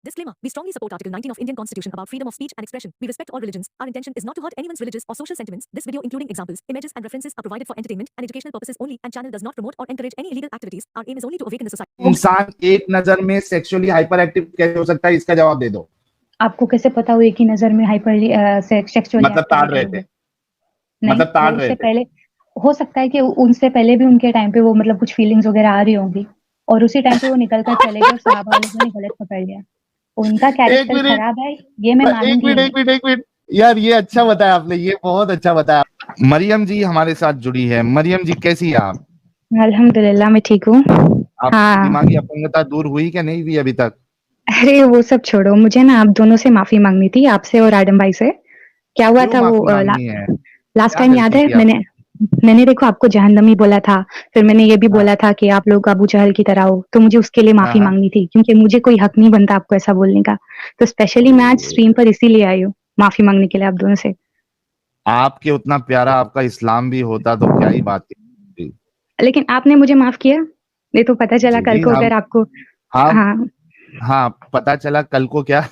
Disclaimer. We strongly support Article 19 of Indian Constitution about freedom of speech and expression. We respect all religions. Our intention is not to hurt anyone's religious or social sentiments. This video, including examples, images, and references, are provided for entertainment and educational purposes only, and channel does not promote or encourage any illegal activities. Our aim is only to awaken the society. इंसान एक नजर में sexually hyper active कैसे हो सकता है, इसका जवाब दे दो। आपको कैसे पता वो एक ही नजर में हाइपर सेक्सुअली मतलब ताड़ रहे थे, मतलब ताड़ रहे थे। पहले हो सकता है कि उनसे पहले भी उनके टाइम पे वो मतलब कुछ फीलिंग्स वगैरह आ रही होंगी और उसी टाइम पे वो निकल कर चले गए और सहाबा वालों ने गलत पकड़ लिया। उनका कैरेक्टर खराब है, ये मैं मानूंगी। एक मिनट यार, ये अच्छा बताया आपने, ये बहुत अच्छा बताया। मरियम जी हमारे साथ जुड़ी है। मरियम जी कैसी है आप? अल्हम्दुलिल्लाह मैं ठीक हूँ। हाँ। दिमागी अपंगता दूर हुई क्या नहीं हुई अभी तक? अरे वो सब छोड़ो, मुझे ना आप दोनों से माफी मांगनी थी, आपसे और आदम भाई से। क्या हुआ था वो लास्ट टाइम याद है? मैंने देखो आपको जहन्नमी बोला था, फिर मैंने ये भी बोला था कि आप लोग अबू जहल की तरह हो, तो मुझे उसके लिए माफी मांगनी थी क्योंकि मुझे कोई हक नहीं बनता आपको ऐसा बोलने का। तो स्पेशली मैं आज स्ट्रीम पर इसीलिए आई हूँ माफी मांगने के लिए आप दोनों से। आपके उतना प्यारा आपका इस्लाम भी होता तो क्या ही बात थी। लेकिन आपने मुझे माफ किया, नहीं तो पता चला कल को अगर आपको हाँ पता चला कल को क्या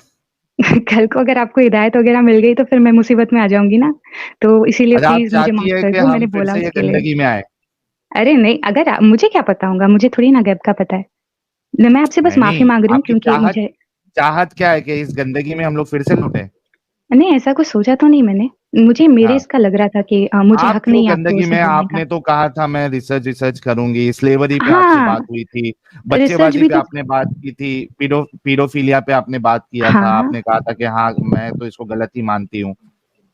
कल को अगर आपको हिदायत वगैरह मिल गई तो फिर मैं मुसीबत में आ जाऊंगी ना, तो इसीलिए प्लीज मुझे माफ कर दो। मैंने बोला उसके लिए में आए। अरे नहीं, अगर मुझे क्या पता होगा, मुझे थोड़ी ना गैब का पता है। मैं आपसे बस माफी मांग रही हूँ क्योंकि मुझे चाहत क्या है कि इस गंदगी में हम लोग फिर से लौटे। नहीं ऐसा कुछ सोचा तो नहीं मैंने, मुझे मेरे इसका लग रहा था कि मुझे हक नहीं है गंदगी में। आपने तो कहा था मैं रिसर्च करूंगी, स्लेवरी पे आपसे बात हुई थी, बच्चेबाजी पे आपने बात की थी, पीडोफिलिया पे आपने बात किया था। आपने कहा था कि हाँ मैं तो इसको गलत ही मानती हूँ।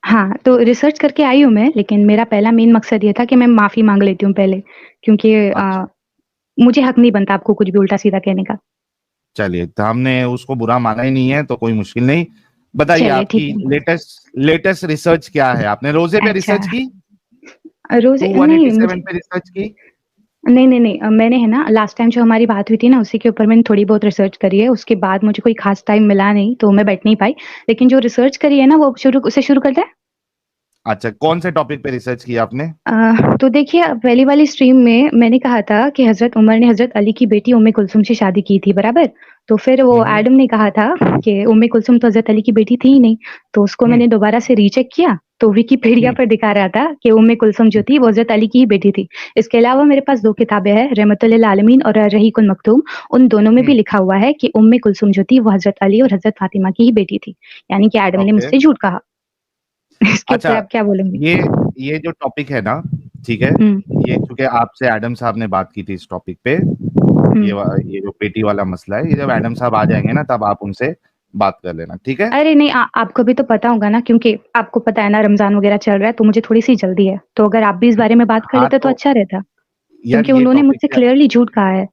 हाँ तो रिसर्च करके आई हूँ मैं, लेकिन मेरा पहला मेन मकसद ये था कि मैं माफी मांग लेती हूँ पहले, क्योंकि मुझे हक नहीं बनता आपको कुछ भी उल्टा सीधा कहने का। चलिए, तो हमने उसको बुरा माना ही नहीं है तो कोई मुश्किल नहीं। बताइए आपकी लेटेस्ट रिसर्च क्या है? आपने रोजे पे रिसर्च की? रोजे नहीं पे रिसर्च की? नहीं मैंने है ना लास्ट टाइम जो हमारी बात हुई थी ना उसी के ऊपर मैंने थोड़ी बहुत रिसर्च करी है। उसके बाद मुझे कोई खास टाइम मिला नहीं तो मैं बैठ नहीं पाई, लेकिन जो रिसर्च करी है ना वो शुरू करते हैं। अच्छा, कौन से टॉपिक पे रिसर्च किया आपने? तो देखिए पहली वाली स्ट्रीम में मैंने कहा था कि हजरत उमर ने हजरत अली की बेटी उम्मे कुलसुम से शादी की थी, बराबर। तो फिर वो एडम ने कहा था कि उम्मे कुलसुम तो हजरत अली की बेटी थी ही नहीं, तो उसको मैंने दोबारा से रीचेक किया तो विकिपीडिया पर दिखा रहा था कि उम्मे कुलसुम जो थी वो हजरत अली की ही बेटी थी। इसके अलावा मेरे पास 2 किताबें हैं, रहमतुल आलमीन और रहीकुल मखतूम। उन दोनों में भी लिखा हुआ है कि उम्मे कुलसुम जो थी वो हजरत अली और हजरत फातिमा की ही बेटी थी, यानी कि एडम ने मुझसे झूठ कहा। इसके ऊपर आप क्या बोलेंगे? ये जो टॉपिक है ना, ठीक है, ये क्योंकि आपसे एडम साहब ने बात की थी इस टॉपिक पे, ये जो बेटी वाला मसला है, ये जब एडम साहब आ जाएंगे ना तब आप उनसे बात कर लेना, ठीक है? अरे नहीं, आपको भी तो पता होगा ना, क्योंकि आपको पता है ना रमजान वगैरह चल रहा है तो मुझे थोड़ी सी जल्दी है, तो अगर आप भी इस बारे में बात कर लेते तो अच्छा रहता, क्योंकि उन्होंने मुझसे क्लियरली झूठ कहा है।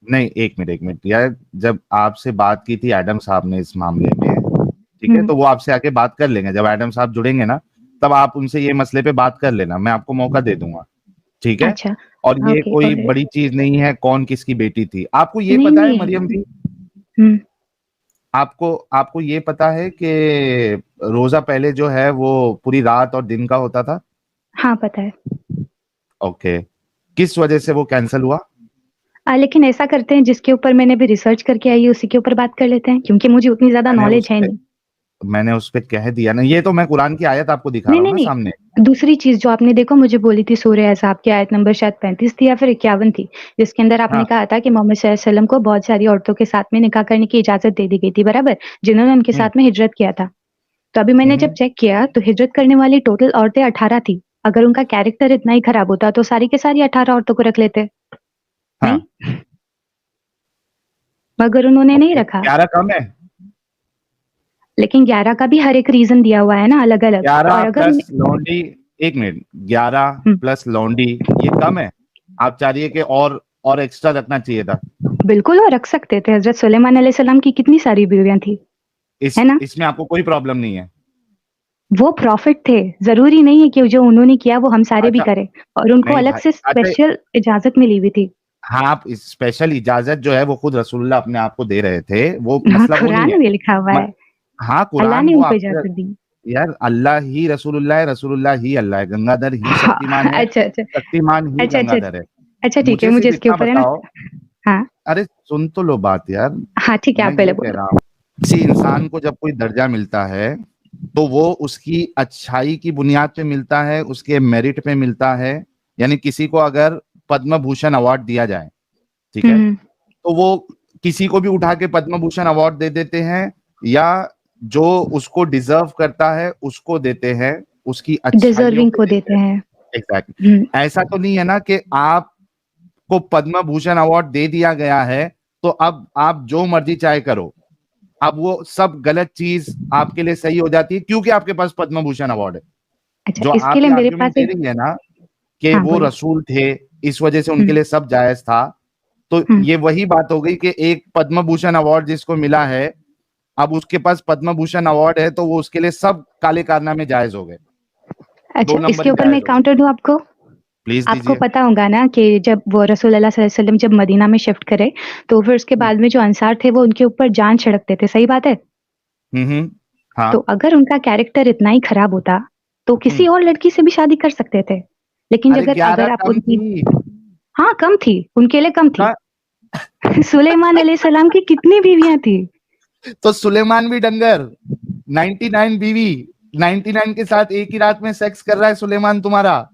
नहीं, एक मिनट यार, जब आपसे बात की थी एडम साहब ने इस मामले में, ठीक है, तो वो आपसे आके बात कर लेंगे। जब एडम साहब जुड़ेंगे ना तब आप उनसे ये मसले पे बात कर लेना, मैं आपको मौका दे दूंगा, ठीक है? अच्छा, और ये कोई बड़ी चीज नहीं है कौन किसकी बेटी थी। आपको ये पता है मरियम जी, आपको ये पता है कि रोजा पहले जो है वो पूरी रात और दिन का होता था? हाँ पता है। ओके, किस वजह से वो कैंसिल हुआ? लेकिन ऐसा करते हैं, जिसके ऊपर मैंने भी रिसर्च करके आई उसी के ऊपर बात कर लेते हैं, क्योंकि मुझे उतनी ज्यादा नॉलेज है नहीं। मैंने उस पे कह दिया ना, ये तो मैं कुरान की आयत आपको दिखा रहा हूँ ना सामने। दूसरी चीज जो आपने देखो मुझे बोली थी, सूरह अहज़ाब की आयत नंबर शायद 35 थी या फिर 51 थी, जिसके अंदर आपने कहा था कि मोहम्मद सल्लल्लाहु अलैहि वसल्लम को बहुत सारी औरतों के साथ में निकाह करने की इजाजत दे दी गई थी, बराबर, जिन्होंने उनके साथ में हिजरत किया था। तो अभी मैंने जब चेक किया तो हिजरत करने वाली टोटल औरतें 18 थी। अगर उनका कैरेक्टर इतना ही खराब होता तो सारी के सारी 18 औरतों को रख लेते, नहीं? मगर उन्होंने नहीं रखा। 11 कम है, लेकिन 11 का भी हर एक रीजन दिया हुआ है ना, अलग अलग। 11 प्लस लॉन्डी, एक मिनट, 11 प्लस लॉन्डी ये कम है? आप चाह रही है कि और एक्स्ट्रा रखना चाहिए था? बिल्कुल वो रख सकते थे, हजरत सुलेमान अलैहिस्सलाम की कितनी सारी बीवियां थी, है ना? इसमें आपको कोई प्रॉब्लम नहीं है? वो प्रॉफिट थे, जरूरी नहीं है कि जो उन्होंने किया वो हम सारे भी करें, और उनको अलग से स्पेशल इजाजत मिली हुई थी। हाँ, स्पेशल इजाजत जो है वो खुद रसूलुल्लाह अपने आप को दे रहे थे, वो मतलब वो नहीं है। कुरान में लिखा हुआ है। हाँ, कुरान ने उनको इजाजत दी। यार, अल्लाह ही रसूलुल्लाह है, रसूलुल्लाह ही अल्लाह है, गंगाधर ही शक्तिमान है, शक्तिमान ही गंगाधर है। अच्छा ठीक है, मुझे इसके ऊपर है ना। हाँ अरे सुन तो लो बात यार। हाँ ठीक है, आप पहले बोलो। किसी इंसान को जब कोई दर्जा मिलता है तो वो उसकी अच्छाई की बुनियाद पे मिलता है, उसके मेरिट पे मिलता है। यानी किसी को अगर पद्म भूषण अवार्ड दिया जाए, ठीक है, तो वो किसी को भी उठा के पद्म भूषण अवार्ड दे देते हैं, या जो उसको डिजर्व करता है उसको देते हैं, उसकी अच्छाइयों डिजर्विंग पे को देते हैं। एग्जैक्टली। ऐसा तो नहीं है ना कि आपको पद्म भूषण अवार्ड दे दिया गया है तो अब आप जो मर्जी चाहे करो, अब वो सब गलत चीज आपके लिए सही हो जाती है क्योंकि आपके पास पद्म भूषण अवार्ड है। अच्छा, जो इसके आप लिए ये मेरे आर्ग्यूमेंट पास दे एक रही है ना कि हाँ वो बोलिए। रसूल थे, इस वजह से उनके लिए सब जायज था, तो ये वही बात हो गई कि एक पद्म भूषण अवार्ड जिसको मिला है, अब उसके पास पद्म भूषण अवार्ड है तो वो उसके लिए सब काले कारनामे जायज हो गए। अच्छा, 2 नंबर इसके ऊपर मैं जायज हो गए। काउंटर दूं आपको। प्लीज आपको दीजिए। पता होगा ना कि जब वो रसूल अल्लाह सल्लल्लाहु अलैहि वसल्लम जब मदीना में शिफ्ट करे तो फिर उसके बाद में जो अंसार थे वो उनके ऊपर जान छिड़कते थे, सही बात है? हाँ। तो अगर उनका कैरेक्टर इतना ही खराब होता तो किसी और लड़की से भी शादी कर सकते थे। लेकिन अरे 11 अगर आप कम उनकी थी। हाँ, कम थी, उनके लिए कम थी। सुलेमान अलैहिस्सलाम की कितनी बीवियां थी? तो सुलेमान भी डंगर, 99 बीवी, 99 के साथ एक ही रात में सेक्स कर रहा है सुलेमान तुम्हारा।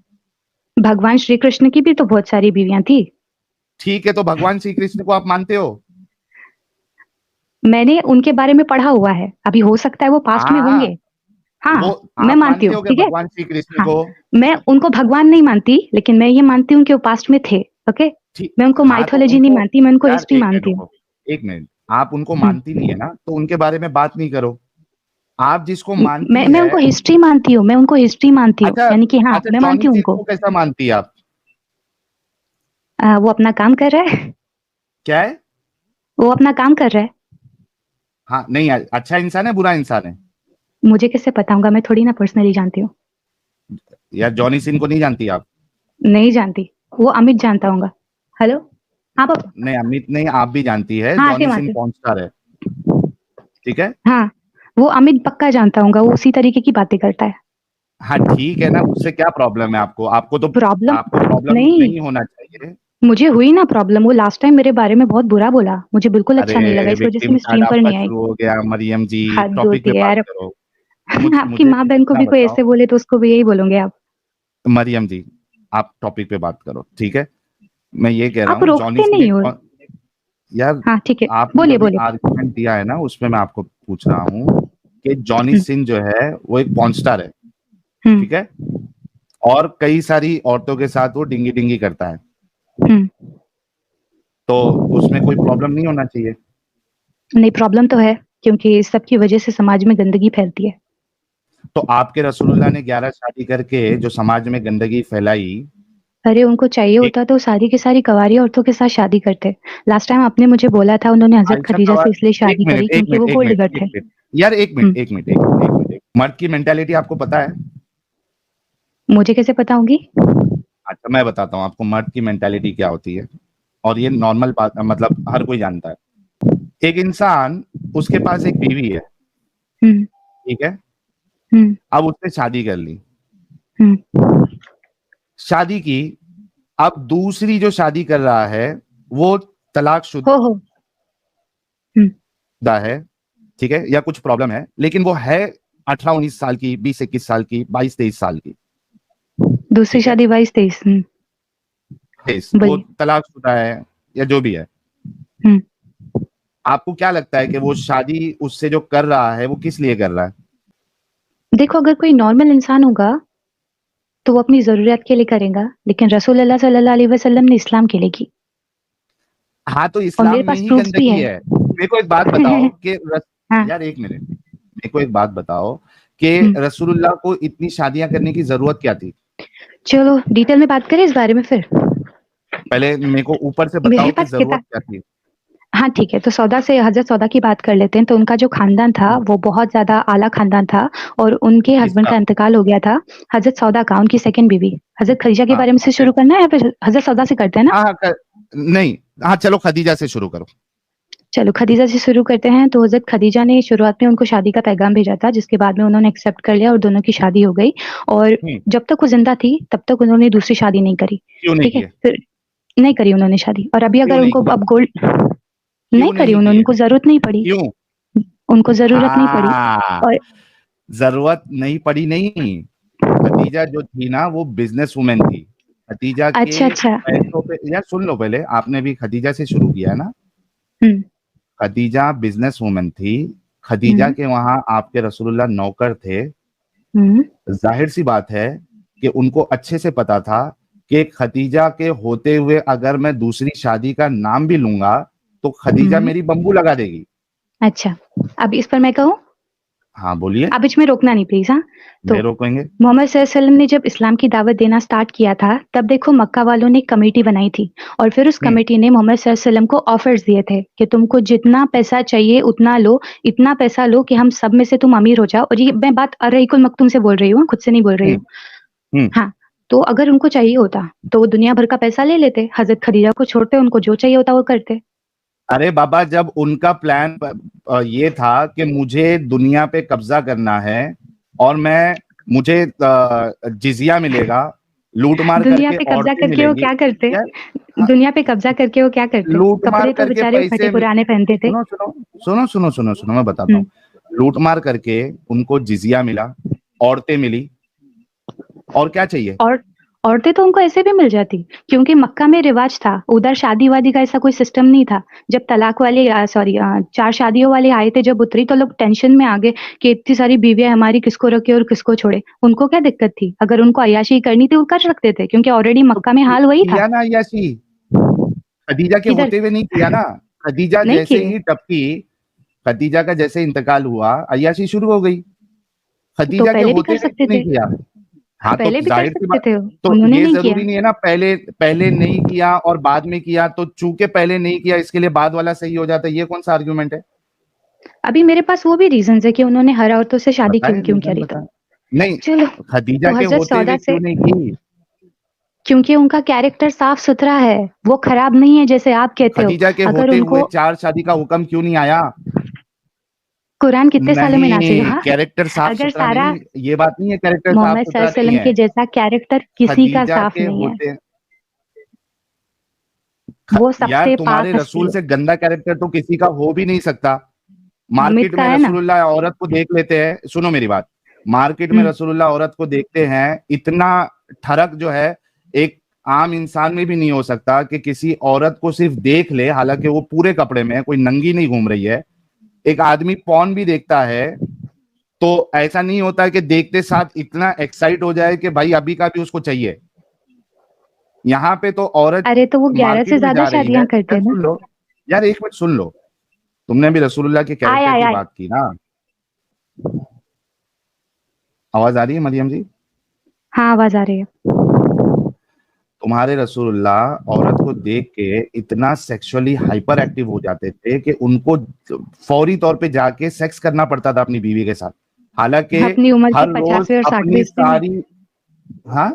भगवान श्री कृष्ण की भी तो बहुत सारी बीवियां थी। ठीक है, तो भगवान श्री कृष्ण को आप मानते हो? मैंने उनके बारे में पढ़ा हुआ है, अभी हो सकता है वो पास्ट में हाँ, होंगे। हाँ, वो मैं आप मानती मानते हूँ, हो क्या ठीक है? भगवान श्री कृष्ण हाँ, को? मैं उनको भगवान नहीं मानती, लेकिन मैं ये मानती हूँ कि वो पास्ट में थे, ओके? ठीक। मैं उनको हाँ, तो माइथोलॉजी नहीं उनको, मानती, मैं उनको यार हिस्ट्री एक मिनट मानती हूँ। रुको, एक मिनट। आप उनको हुँ, मानती नहीं है ना, तो उनके बारे में बात नहीं करो। आप जिसको मानती मैं है, उनको हिस्ट्री मानती हूँ, मैं उनको हिस्ट्री मानती हूँ, अच्छा, यानी कि हाँ, अच्छा, मैं जॉनी मानती हूँ सिंह उनको। को कैसा मानती है आप? वो अपना काम कर रहा है, क्या है? वो अपना काम कर रहा है। हाँ, नहीं, अच्छा इंसान है, बुरा इंसान है? मुझे कैसे पता होगा, मैं थोड़ी ना पर्सनली जानती हूँ। यार जॉनी सिंह को नहीं जानती आप? नहीं जानती, वो अमित जानता होगा। हेलो? हाँ पापा। नहीं, अमित नहीं, आप भी जानती है, हाँ, आते जॉनी हूँ, सिंह आते हूँ। पॉर्न स्टार है, ठीक है? हाँ, वो अमित पक्का जानता होगा, वो उसी तरीके की बातें करता है। हाँ, ठीक है ना, उससे क्या प्रॉब्लम है आपको? प्रॉब्लम आपको प्रॉब्लम नहीं, नहीं होना चाहिए। मुझे हुई ना प्रॉब्लम, वो लास्ट टाइम मेरे बारे में बहुत बुरा बोला, मुझे बिल्कुल अच्छा नहीं लगा, अरे इस वजह से विक्टिम मैं कार्ड स्ट्रीम पर आपका नहीं आई। शुरू हो गया, मरियम जी, हद टॉपिक होती पे है बात यार। करो। आपकी मुझे माँ बहन को इतना भी कोई बताओ, ऐसे बोले तो उसको भी यही बोलोगे आप? मरियम जी, आप टॉपिक पे बात करो, ठीक है? मैं ये कह रहा आप हूँ, जॉनी रोकते सिंह नहीं हो। यार, हाँ, ठीक है, आपने जो बोलिए अभी बोलिए। आर्गुमेंट दिया है ना, उसमें मैं आपको पूछ रहा हूँ कि जॉनी सिंह जो है वो एक पॉर्न स्टार है, हम्म ठीक है, और कई सारी औरतों के साथ वो डिंगी डिंगी करता है, हम्म तो उसमें कोई प्रॉब्लम नहीं होना चाहिए। नहीं, प्रॉब्लम तो है, क्योंकि इस सब की वजह से समाज में गंदगी फैलती है। तो आपके रसूलुल्लाह ने 11 शादी करके जो समाज में गंदगी फैलाई, अरे उनको चाहिए एक होता तो सारी की सारी कवारी औरतों के साथ शादी करते। लास्ट टाइम आपने मुझे बोला था उन्होंने हजरत आयशा खदीजा से कवार, इसलिए एक शादी करी मिनट, एक क्योंकि मिनट, वो एक गोल्ड मिनट, डिगर एक थे। मिनट, यार एक हम्म, मिनट, एक मिनट, एक मिनट, एक मिनट, मर्द की मेंटेलिटी आपको पता है? मुझे कैसे पता होगी? अच्छा, मैं बताता हूँ आपको मर्द की मेंटेलिटी क्या होती है, और ये नॉर्मल बात, मतलब हर कोई जानता है। एक इंसान, उसके पास एक बीवी है, हम्म ठीक है, हम्म अब उसने शादी कर ली, हम्म शादी की, अब दूसरी जो शादी कर रहा है वो तलाकशुदा हो हम्म है, ठीक है, या कुछ प्रॉब्लम है, लेकिन वो है 18-19 साल की, 20-21 साल की, 22-23 साल की, दूसरी ठीक है, शादी 22-23। वो बोलिए। तलाकशुदा है या जो भी है। हम्म आपको क्या लगता है कि वो शादी उससे जो कर रहा है वो किस लिए कर रहा है? देखो, अगर कोई नॉर्मल इंसान होगा तो वो अपनी जरूरत के लिए करेगा, लेकिन रसूल अल्लाह सल्लल्लाहु अलैहि वसल्लम ने इस्लाम के लिए की। हाँ, तो और इस्लाम मेरे में पास ही प्रूफ्स भी गंदगी है। है। मेरे को एक बात बताओ कि हाँ। यार एक मिनट, मेरे को एक बात बताओ कि हम्म, रसूलुल्लाह को इतनी शादियां करने की जरूरत क्या थी? चलो डिटेल में बात करें इस बारे में फिर। पहले मेरे को ऊपर से मेरे बताओ कि पास जरूरत किताब। क्या थी। हाँ ठीक है, तो सौदा से हजरत सौदा की बात कर लेते हैं। तो उनका जो खानदान था वो बहुत ज्यादा आला खानदान था, और उनके हस्बैंड किसका? का इंतकाल हो गया था। हजरत सौदा का, उनकी सेकंड बीवी हजरत खदीजा के हाँ, बारे में से फिर? शुरू करना है या फिर हजरत सौदा से करते हैं ना? हाँ, हाँ, नहीं, हाँ, चलो खदीजा से शुरू करो। चलो खदीजा से शुरू करते हैं। तो हजरत खदीजा ने शुरुआत में उनको शादी का पैगाम भेजा था, जिसके बाद में उन्होंने एक्सेप्ट कर लिया और दोनों की शादी हो गई। और हम्म। जब तक वो जिंदा थी तब तक उन्होंने दूसरी शादी नहीं करी। क्यों नहीं ठीक है, किए? फिर नहीं करी उन्होंने शादी, और अभी क्यों अगर नहीं उनको किए? अब गोल्ड नहीं क्यों करी नहीं उन्होंने, किए? उनको जरूरत नहीं पड़ी। क्यों? उनको जरूरत नहीं पड़ी। हाँ, और जरूरत नहीं पड़ी नहीं, खदीजा जो थी ना वो बिजनेस वुमेन थी। खदीजा अच्छा के अच्छा। पैसों पे, यार सुन लो पहले, आपने भी खदीजा से शुरू किया है ना। हम्म खदीजा बिजनेस वुमेन थी, खदीजा हम्म के वहां आपके रसूलुल्लाह नौकर थे। हम्म जाहिर सी बात है कि उनको अच्छे से पता था कि खदीजा के होते हुए अगर मैं दूसरी शादी का नाम भी लूंगा तो खदीजा हम्म। मेरी बम्बू लगा देगी। अच्छा, अब इस पर मैं कहूँ? हाँ बोलिए। आप इसमें रोकना नहीं प्लीज, हाँ। तो नहीं रोकेंगे। मोहम्मद सल्लल्लाहु अलैहि वसल्लम ने जब इस्लाम की दावत देना स्टार्ट किया था, तब देखो मक्का वालों ने एक कमेटी बनाई थी, और फिर उस हम्म कमेटी ने मोहम्मद सल्लल्लाहु अलैहि वसल्लम को ऑफर्स दिए थे कि तुमको जितना पैसा चाहिए उतना लो, इतना पैसा लो कि हम सब में से तुम अमीर हो जाओ। और ये मैं बात अर्रईकुल मखतूम से बोल रही हूँ, खुद से नहीं बोल रही हम्म हूँ। हम्म। हाँ, तो अगर उनको चाहिए होता तो वो दुनिया भर का पैसा ले लेते, हजरत खदीजा को छोड़ते, उनको जो चाहिए होता वो करते। अरे बाबा, जब उनका प्लान ये था कि मुझे दुनिया पे कब्जा करना है और मुझे जिजिया मिलेगा, लूट मार दुनिया करके पे कब्जा औरतें करके वो मिलेंगी। क्या करते? यार, हाँ, दुनिया पे कब्जा करके वो क्या करते? लूट मार कपड़े तो करके बेचारे वो फटे पैसे पुराने पहनते थे। सुनो सुनो सुनो सुनो सुनो सुनो, मैं बताता हम्म। हूँ। लूट मार करके उनको जिजिया मिला, औरतें मिली, और क्या चाहिए। और औरतें तो उनको ऐसे भी मिल जाती, क्योंकि मक्का में रिवाज था, उधर शादी वादी का ऐसा कोई सिस्टम नहीं था। जब तलाक वाले सॉरी 4 शादियों वाले आए थे, जब उतरी तो लोग टेंशन में आ गए कि इतनी सारी बीवियां हमारी किसको रखे और किसको छोड़े। उनको क्या दिक्कत थी? अगर उनको अय्याशी करनी थी वो कर सकते थे, क्योंकि ऑलरेडी तो मक्का में हाल वही था। किया ना यासी, खदीजा के किधर? होते हुए नहीं किया ना। खदीजा नहीं जैसे किए? ही टपकी, खदीजा का जैसे इंतकाल हुआ, अय्याशी शुरू हो गई। तो खदीजा के पहले भी होते कर हुए सकते क्यों नहीं थे। किया। हाँ तो पहले भी कर जाहिर सी सकते बात, थे, तो उन्होंने ये नहीं जरूरी किया। नहीं है ना पहले पहले नहीं किया और बाद में किया, तो चूंकि पहले नहीं किया इसके लिए बाद वाला सही हो जाता है, ये कौन सा आर्ग्यूमेंट है। अभी मेरे पास वो भी रीजंस है कि उन्होंने हर औरतों से शादी बताए क्यों क्यों रीजन करी। तो बताए। नहीं, चलो, खदीजा तो के हजरत होते सौदा हुए से, क्यों नहीं की। क्योंकि उनका कैरेक्टर साफ सुथरा है, वो खराब नहीं है जैसे आप कहते हो। खदीजा के अगर होते हुए उनको 4 शादी का हुक्म क्यों नहीं आया। कुरान कितने सालों में नाजिल नहीं, हुआ? कैरेक्टर साफ अगर सुथरा सारा नहीं, ये बात नहीं है, कैरेक्टर साफ मोहम्मद सुथरा सल्लल्लाहु अलैहि नहीं वसल्लम है। के जैसा कैरेक्टर किसी का खदीजा साफ के नहीं है। होते, वो यार सबसे तुम्हारे पाक हस्ती रसूल है। से गंदा कैरेक्टर तो किसी का हो भी नहीं सकता। हामिद मार्केट का में है ना। रसूलुल्लाह औरत को देख लेते हैं, सुनो मेरी बात, मार्केट में हम्म। रसूलुल्लाह औरत को देखते हैं, इतना ठरक जो है एक आम इंसान में भी नहीं हो सकता कि किसी औरत को सिर्फ देख ले, हालांकि वो पूरे कपड़े में है, कोई नंगी नहीं घूम रही है। एक आदमी पॉर्न भी देखता है तो ऐसा नहीं होता है कि देखते साथ इतना एक्साइट हो जाए कि भाई अभी का भी उसको चाहिए। यहाँ पे तो औरत अरे तो वो 11 से मार्केट में ज्यादा जा रही है, शादियां करते यार हैं ना। सुन लो, यार एक मिनट सुन लो। तुमने अभी रसूलुल्लाह के आय कैरेक्टर आय की आय। बात की ना। आवाज आ रही है मरियम जी। हाँ, आवाज आ रही है। तुम्हारे रसूलुल्लाह औरत को देख के इतना सेक्सुअली हाइपर एक्टिव हो जाते थे कि उनको फौरी तौर पे जाके सेक्स करना पड़ता था अपनी बीवी के साथ, हालांकि अपनी उम्र के हर रोज 50वें और 60वें अपनी हिस्से में। सारी, हाँ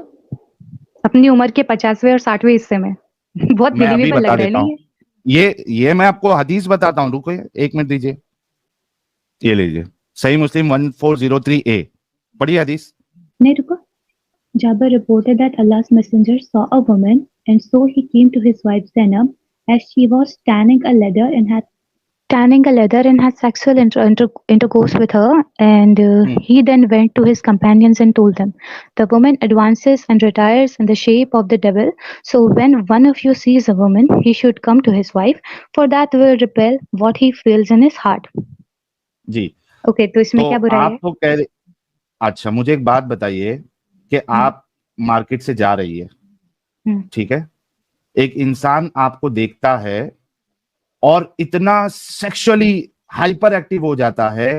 अपनी उम्र के 50वें और 60वें हिस्से में। बहुत मैं अभी बिलीवेबल लग बता रहा है देता ना हूँ। ये। ये मैं आपको हदीस बताता हूँ, रुको एक मिनट दीजिए। ये लीजिए, सही मुस्लिम 1403A, पढ़िए हदीस। नहीं रुको। Jabir reported that Allah's messenger saw a woman, and so he came to his wife Zainab as she was tanning a leather and had sexual intercourse with her, and hmm, he then went to his companions and told them, "The woman advances and retires in the shape of the devil. So when one of you sees a woman, he should come to his wife, for that will repel what he feels in his heart." Ji. Okay, तो इसमें तो क्या बुराई आप है? तो कह रहे, अच्छा मुझे एक बात बताइए कि हम्म आप मार्केट से जा रही है, हम्म। ठीक है, एक इंसान आपको देखता है और इतना सेक्सुअली हाइपर एक्टिव हो जाता है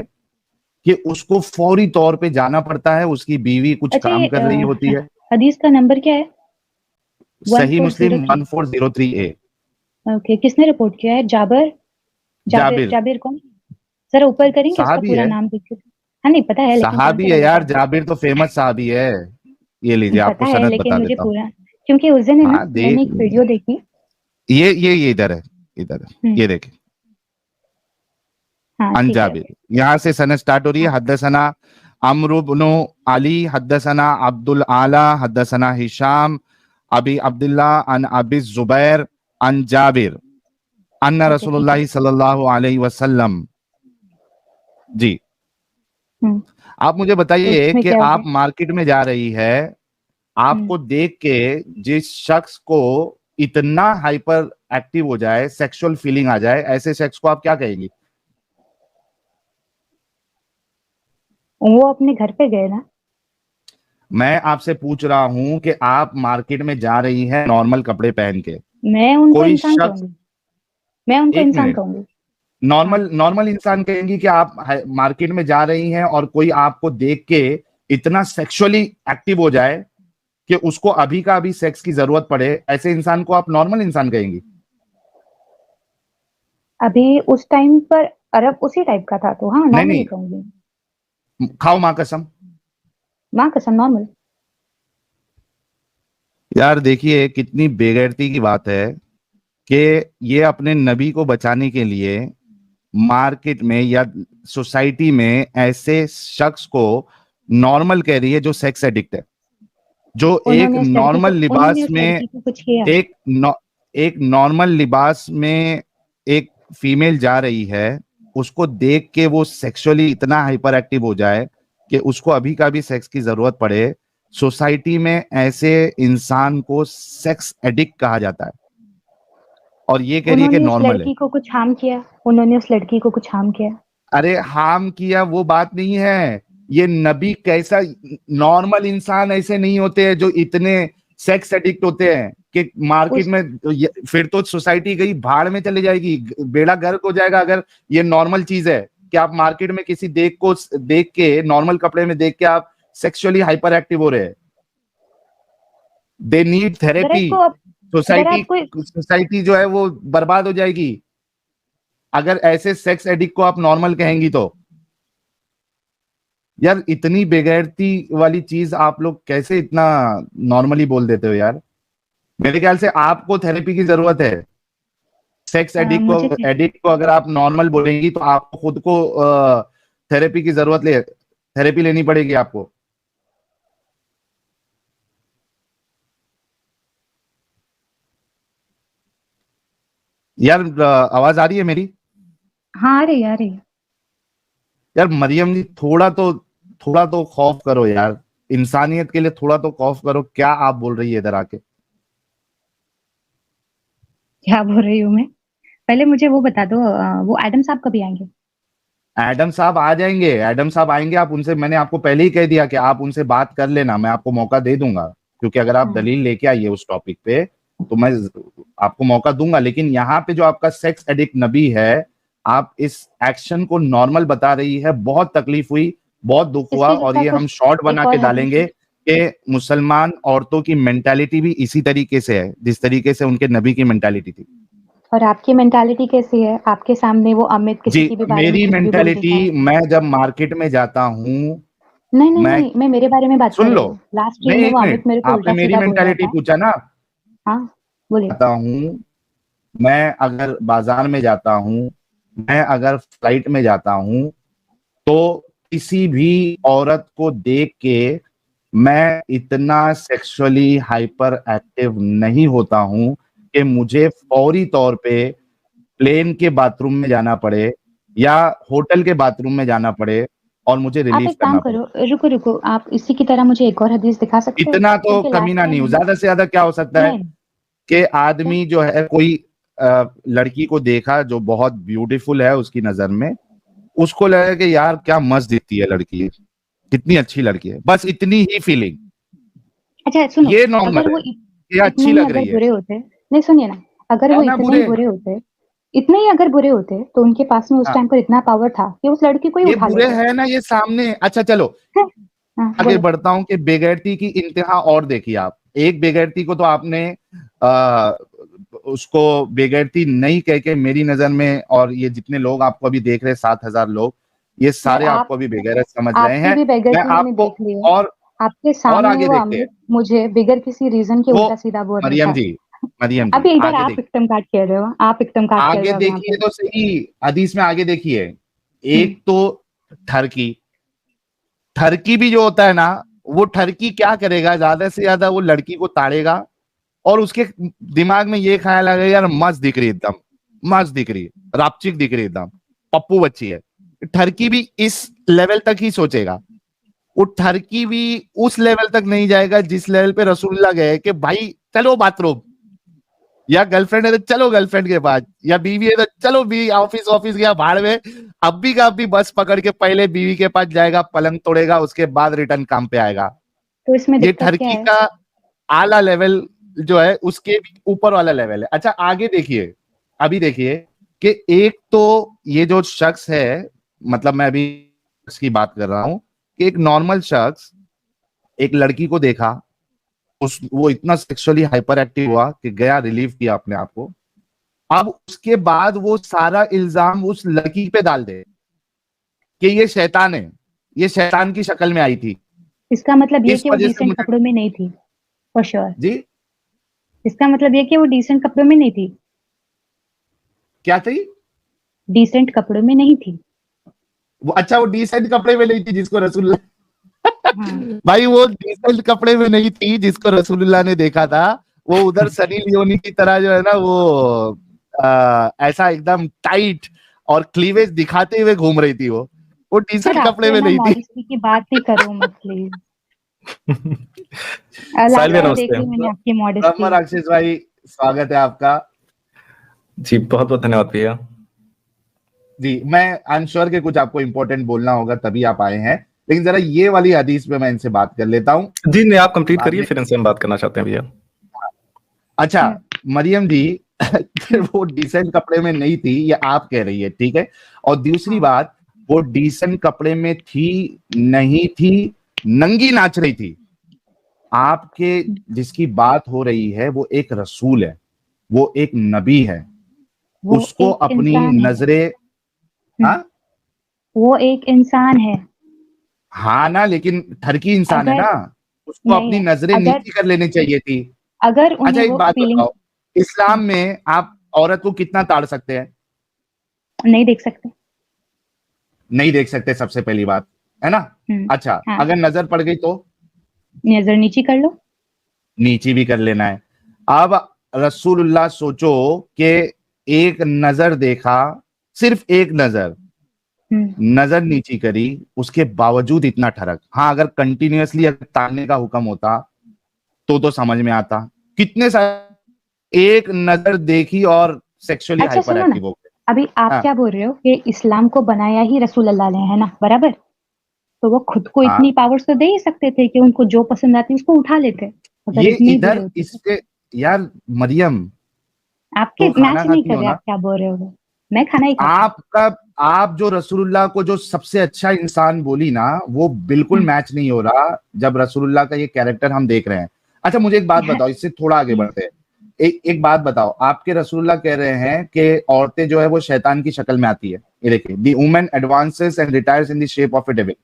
कि उसको फौरी तौर पे जाना पड़ता है, उसकी बीवी कुछ अच्छा, काम ये कर रही होती है। हदीस का नंबर क्या है? सही मुस्लिम 1403। 1403A। ओके, किसने रिपोर्ट किया है? जाबिर? जाबिर जाबिर जाबिर कौन? जरा ऊपर करेंगे, उसका साहबी पूरा है, नाम देख के। हाँ नहीं पता है, लेकिन कौन साहबी से है वाला यार, जाबिर? जाबिर तो फेमस साहबी है। ये लीजिए, पता आपको है, सनद लेकिन बता मुझे देता हूँ। पूरा, क्योंकि उस दिन है ना हाँ मैंने देख एक वीडियो लीजिए, देखी। ये इधर है, इधर है, हम्म। ये देखिए। हाँ अन ठीक है। जाबिर, यहाँ से सनद स्टार्ट हो रही है। हाँ। हद्दसना अम्रु इब्नु अली, हद्दसना अब्दुल आला, हद्दसना हिशाम अबी अब्दुल्ला अन अबी जुबैर अन जाबिर अन्ना ओके ठीक है। रसूलुल्लाह सल्लल्लाहु अलैहि वसल्लम जी, हम्म, आप मुझे बताइए उसमें कि क्या हो आप गया? मार्केट में जा रही है, आपको देख के जिस शख्स को इतना हाइपर एक्टिव हो जाए, सेक्सुअल फीलिंग आ जाए, ऐसे शख्स को आप क्या कहेंगी? वो अपने घर पे गए ना। मैं आपसे पूछ रहा हूं कि आप मार्केट में जा रही हैं नॉर्मल कपड़े पहन के, मैं उनको कोई इंसान शख्स, कहूंगी। मैं उनको एक इंसान मिनट, कहूंगी। हाँ। नॉर्मल नॉर्मल इंसान कहेंगी कि आप मार्केट में जा रही हैं और कोई आपको देख के इतना सेक्सुअली एक्टिव हो जाए कि उसको अभी का अभी सेक्स की जरूरत पड़े, ऐसे इंसान को आप नॉर्मल इंसान कहेंगी? अभी उस टाइम पर अरब उसी टाइप का था, तो हाँ नहीं नॉर्मली नहीं, कहूंगी। खाओ मां कसम। माँ कसम नॉर्मल। यार देखिए कितनी बेगैरती की बात है कि ये अपने नबी को बचाने के लिए मार्केट में या सोसाइटी में ऐसे शख्स को नॉर्मल कह रही है जो सेक्स एडिक्ट है, जो एक नॉर्मल उन्होंने लिबास उस में, लड़की को कुछ किया? एक एक नॉर्मल लिबास में एक फीमेल जा रही है, उसको देख के वो सेक्सुअली इतना हाइपर एक्टिव हो जाए कि उसको अभी का भी सेक्स की जरूरत पड़े। सोसाइटी में ऐसे इंसान को सेक्स एडिक्ट कहा जाता है और ये कह रही है कि उन्होंने उस नॉर्मल है। लड़की को कुछ हार्म किया? उन्होंने उस लड़की को कुछ हार्म किया? अरे हार्म किया वो बात नहीं है, ये नबी कैसा, नॉर्मल इंसान ऐसे नहीं होते हैं जो इतने सेक्स एडिक्ट होते हैं कि मार्केट उस में फिर तो सोसाइटी गई भाड़ में चली जाएगी, बेड़ा गर्क हो जाएगा। अगर ये नॉर्मल चीज है कि आप मार्केट में किसी देख के नॉर्मल कपड़े में देख के आप सेक्सुअली हाइपर एक्टिव हो रहे हैं, दे नीड अगर थेरेपी। आपको अगर सोसाइटी आप कोई सोसाइटी जो है वो बर्बाद हो जाएगी अगर ऐसे सेक्स एडिक्ट को आप नॉर्मल कहेंगी तो। यार इतनी बेगैरती वाली चीज आप लोग कैसे इतना नॉर्मली बोल देते हो यार? मेरे ख्याल से आपको थेरेपी की जरूरत है। सेक्स मुझे एडिक्ट को अगर आप नॉर्मल बोलेंगी तो आपको खुद को थेरेपी की जरूरत थेरेपी लेनी पड़ेगी आपको। यार आवाज आ रही है मेरी? हाँ आ रही है, आ रही है। यार मरियम जी, थोड़ा तो खौफ करो यार, इंसानियत के लिए थोड़ा तो खौफ करो। क्या आप बोल रही है इधर आके? क्या बोल रही हूँ मैं? पहले मुझे वो बता दो, वो एडम साहब कभी आएंगे? एडम साहब आ जाएंगे, एडम साहब आएंगे। आप उनसे, मैंने आपको पहले ही कह दिया कि आप उनसे बात कर लेना, मैं आपको मौका दे दूंगा, क्योंकि अगर आप हाँ। दलील लेके आइए उस टॉपिक पे तो मैं आपको मौका दूंगा। लेकिन यहाँ पे जो आपका सेक्स एडिक्ट नबी है, आप इस एक्शन को नॉर्मल बता रही है। बहुत तकलीफ हुई, बहुत दुख हुआ, इसके और जैसा ये हम कुछ शॉर्ट बना एक के और हदीस डालेंगे है। कि मुसलमान औरतों की मेंटालिटी भी इसी तरीके से है जिस तरीके से उनके नबी की मेंटालिटी थी। और आपकी मेंटालिटी कैसी है? आपके सामने वो अमित जी, किसी के भी बारे में मेरी कुछ भी बोल मेंटालिटी, देता है। मैं जब मार्केट में जाता हूँ, नहीं नहीं मैं, नहीं, मैं मेरे बारे में बात कर सुन रही लो, हूँ। लास्ट नहीं स्ट्रीम में एक वो मिनट, अमित मेरे को आपने उल्टा मेरी सीधा बोल रहा मेंटालिटी था। पूछा ना। हाँ बोलिए। जाता हूँ, मैं अगर बाजार में जाता हूँ, मैं अगर फ्लाइट में जाता हूँ, तो किसी भी औरत को देख के मैं इतना सेक्सुअली हाइपर एक्टिव नहीं होता हूं कि मुझे फौरी तौर पे प्लेन के बाथरूम में जाना पड़े या होटल के बाथरूम में जाना पड़े और मुझे आप रिलीव एक काम करना पड़े। करो, रुको रुको, आप इसी की तरह मुझे एक और हदीस दिखा सकते हो? इतना तो क्योंकि लास्ट कमीना नहीं हो, टाइम ज्यादा से ज्यादा क्या हो सकता है नहीं कि क्या? आदमी जो है कोई लड़की को देखा जो बहुत ब्यूटीफुल है उसकी नजर में, उसको लगा कि यार क्या मस्त दिखती है लड़की, कितनी अच्छी लड़की है, बस इतनी ही फीलिंग। अच्छा सुनो, ये अगर नॉर्मल वो है, ये इतने अच्छी ही लग अगर रही है। बुरे होते, नहीं सुनिए ना, अगर वो है ना इतने ही बुरे? बुरे होते, इतने ही अगर बुरे होते तो उनके पास में उस हाँ, टाइम पर इतना पावर था कि उस लड़की को ही ये उठा बुरे लेते। है ना ये सामने। अच्छा चलो हैं? हाँ आगे बोलो। बढ़ता हूं कि बेगैरती की इंतहा और देखिए आप। एक बेगैरती को तो आपने आ, उसको बेगैरती नहीं कह के मेरी नजर में, और ये जितने लोग आपको अभी देख रहे हैं 7,000 लोग, ये और सारे आप आपको अभी बेगैरत समझ रहे आपकी हैं। भी मैं बेइज्जती मैंने आपको देख ली है। और आपके और सामने आगे वो देखते हैं। अमित मुझे बिगर किसी रीजन के वो उल्टा सीधा बोल रहा मरियम था। जी, मरियम जी अभी इधर आगे आप देखिए, एकदम काट खेल रहे हो, आप एकदम काट खेल आगे रहे हो अब यहाँ देखिए पे। तो सही, हदीस में आगे देखिए। हम्म। एक तो ठरकी, ठरकी भी जो होता है ना, वो ठरकी क्या करेगा, ज्यादा से ज्यादा वो लड़की को ताड़ेगा और उसके दिमाग में ये ख्याल आ गया यार मस्त दिख रही है एकदम, मस्त दिख रही है, रापचिक दिख रही है एकदम, पप्पू बच्ची है, ठरकी भी इस लेवल तक ही सोचेगा, वो ठरकी भी उस लेवल तक नहीं जाएगा जिस लेवल पे रसूलुल्लाह गए कि भाई चलो बाथरूम, या गर्लफ्रेंड है तो चलो गर्लफ्रेंड के पास, या बीवी है तो चलो बीवी, ऑफिस गया भाड़ में, अब भी का भी बस पकड़ के पहले बीवी के पास जाएगा, पलंग तोड़ेगा, उसके बाद रिटर्न काम पे आएगा। तो इसमें ये दिक्कत क्या ठरकी है? का आला लेवल जो है उसके भी ऊपर वाला लेवल है। अच्छा आगे देखिए, अभी देखिए कि एक तो ये जो शख्स है, मतलब मैं अभी इसकी बात कर रहा हूं कि एक नॉर्मल शख्स एक लड़की को देखा, वो इतना सेक्सुअली हाइपर एक्टिव हुआ कि गया, रिलीव किया अपने आप को, अब उसके बाद वो सारा इल्जाम उस लड़की पे डाल दे कि ये शैतान है, ये शैतान की शक्ल में आई थी। इसका मतलब ये इस कि वो वजह से डिसेंट मुझे कपड़ों में नहीं थी, फॉर श्योर। जी इसका मतलब ये कि वो डिसेंट कपड़ों में नहीं थी, क्या थी डिसेंट कपड़ों में नहीं थी। वो, अच्छा वो डिसेंट कपड़े में नहीं थी जिसको रसूलुल्लाह हाँ। भाई वो डिसेंट कपड़े में नहीं थी जिसको रसूलुल्लाह ने देखा था, वो उधर सनी लियोनी की तरह जो है ना वो ऐसा एकदम टाइट और क्लीवेज दिखाते हुए घूम रही थी, वो डिसेंट सर कपड़े आपको में ना नहीं थी। मॉडेस्टी की बात ही करो मत प्लीज। साहिल भैया देख ली नमस्ते। मैंने आपकी ब्रह्म मॉडेस्टी। राक्षस भाई स्वागत है आपका। जी बहुत बहुत धन्यवाद भैया। जी मैं आई एम श्योर कि कुछ आपको इंपॉर्टेंट बोलना होगा तभी आप आए हैं, लेकिन जरा ये वाली हदीस पे मैं इनसे बात कर लेता हूँ। जी नहीं, आप कंप्लीट बाद करिए, में- फिर इनसे हम बात करना चाहते हैं भैया। अच्छा मरियम जी वो डिसेंट कपड़े में नहीं थी ये आप कह रही है, ठीक है, और दूसरी बात वो डिसेंट कपड़े में थी नहीं थी, नंगी नाच रही थी। आपके जिसकी बात हो रही है वो एक रसूल है, वो एक नबी है, वो उसको एक अपनी इंसान है। नजरें, हाँ वो एक इंसान है। हाँ ना, लेकिन ठरकी इंसान है अगर ना, उसको नहीं अपनी है, नजरें अगर नीची कर लेनी चाहिए थी। अगर अच्छा उन्हें एक वो बात फीलिंग बताओ, इस्लाम में आप औरत को कितना ताड़ सकते हैं? नहीं देख सकते। नहीं देख सकते, सबसे पहली बात है ना। अच्छा हाँ। अगर नजर पड़ गई तो नजर नीची कर लो। नीची भी कर लेना है। अब रसूलुल्लाह सोचो कि एक नजर देखा, सिर्फ एक नजर, नजर नीची करी, उसके बावजूद इतना ठरक। हाँ अगर कंटिन्यूअसली ताड़ने का हुक्म होता तो समझ में आता, कितने सारे एक नजर देखी और सेक्सुअली अच्छा हाइपर सुनो ना, एक्टिव हो गए। अभी आप हाँ, क्या बोल रहे हो कि इस्लाम को बनाया ही रसूल अल्लाह ने है ना, बराबर? तो वो खुद को हाँ। इतनी पावर्स तो दे ही सकते थे कि उनको जो पसंद आती उसको उठा लेते, अगर ये इतनी बुरे इधर होते तो। इसके यार मरियम आपके तो खाना मैच नहीं खाती कर हो रहे, ना आप क्या बोल रहे हो? मैं खाना ही खाती हूँ। आपका, आप जो रसूलुल्लाह को जो सबसे अच्छा इंसान बोली ना वो बिल्कुल मैच नहीं हो रहा जब रसूलुल्लाह का ये कैरेक्टर हम देख रहे हैं। अच्छा मुझे एक बात बताओ, इससे थोड़ा आगे बढ़ते हैं। एक बात बताओ, आपके रसूलुल्लाह कह रहे हैं कि औरतें जो है वो शैतान की शक्ल में आती है। ये देखिए, the woman advances and retires in the shape of A devil.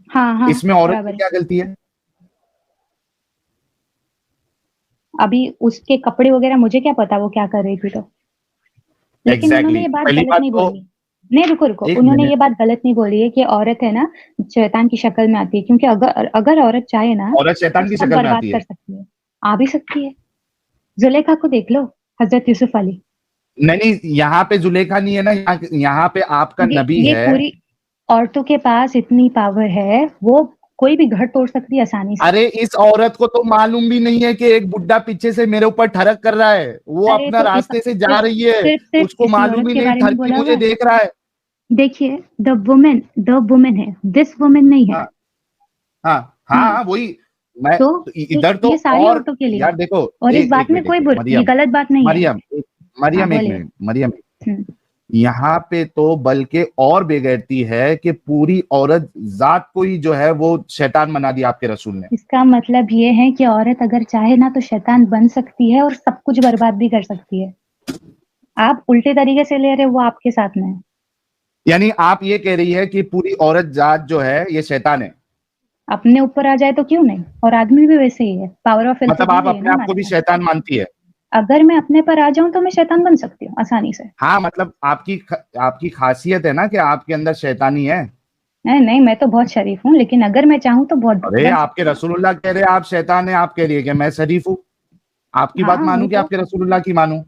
हाँ इसमें औरत बराबर की है। क्या गलती है? अभी उसके कपड़े वगैरह मुझे क्या पता वो क्या कर रही थी, तो लेकिन उन्होंने ये बात पहली गलत बात नहीं तो बोली। नहीं रुको, एक उन्होंने मिनट, ये बात गलत नहीं बोली है कि औरत है ना शैतान की शक्ल में आती है, क्योंकि अगर अगर औरत चाहे ना औरत तो शैतान की सब शक्ल में बर्बाद आती कर है। सकती है, आ भी सकती है। जुलेखा को देख लो, हजरत यूसुफ अली। नहीं यहाँ पे जुलेखा नहीं है ना, यहाँ पे आपका नबी ये है। पूरी औरतों के पास इतनी पावर है, वो कोई भी घर तोड़ सकती है आसानी से। अरे इस औरत को तो मालूम भी नहीं है कि एक बुड्ढा पीछे से मेरे ऊपर ठरक कर रहा है, वो अरे अपना तो रास्ते से जा रही है, सिर्फ उसको इसी औरत मालूम ही के नहीं बारे में ठरकी बोला हुआ मुझे है। देख रहा है। देखिए द वुमेन है, दिस वुमेन नहीं है। हाँ हाँ हाँ वही मैं तो इधर तो ये सारी और औरतों के लिए यार देखो, और इस बात एक में मिनट कोई एक मिनट, ये गलत बात नहीं है। मरियम एक हाँ मरियम एक बोलिए। मिनट मरियम, यहाँ पे तो बल्कि और बेगैरती है कि पूरी औरत जात को ही जो है वो शैतान बना दिया आपके रसूल ने। इसका मतलब ये है कि औरत अगर चाहे ना तो शैतान बन सकती है और सब कुछ बर्बाद भी कर सकती है। आप उल्टे तरीके से ले रहे हो, वो आपके साथ में है। यानी आप ये कह रही है कि पूरी औरत जात जो है ये शैतान है? अपने ऊपर आ जाए तो क्यों नहीं, और आदमी भी वैसे ही है, पावर ऑफ मतलब आप है अपने ना आप को हमारे भी पास। शैतान मानती है? अगर मैं अपने पर आ जाऊं तो मैं शैतान बन सकती हूँ आसानी से। हाँ मतलब आपकी खासियत है ना कि आपके अंदर शैतानी है। नहीं मैं तो बहुत शरीफ हूँ, लेकिन अगर मैं चाहूँ तो बहुत अरे बन आपके सकती रसूलुल्लाह कह रहे हैं आप शैतान है, आप कह रही है कि मैं शरीफ हूँ। आपकी हूँ। बात हाँ मानू वही कि तो आपके रसूलुल्लाह की मानू?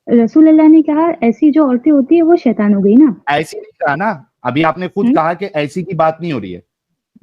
रसूल अल्लाह ने कहा ऐसी जो औरतें होती है वो शैतान हो गई ना। ऐसी नहीं कहा ना, अभी आपने खुद कहा कि ऐसी की बात नहीं हो रही है,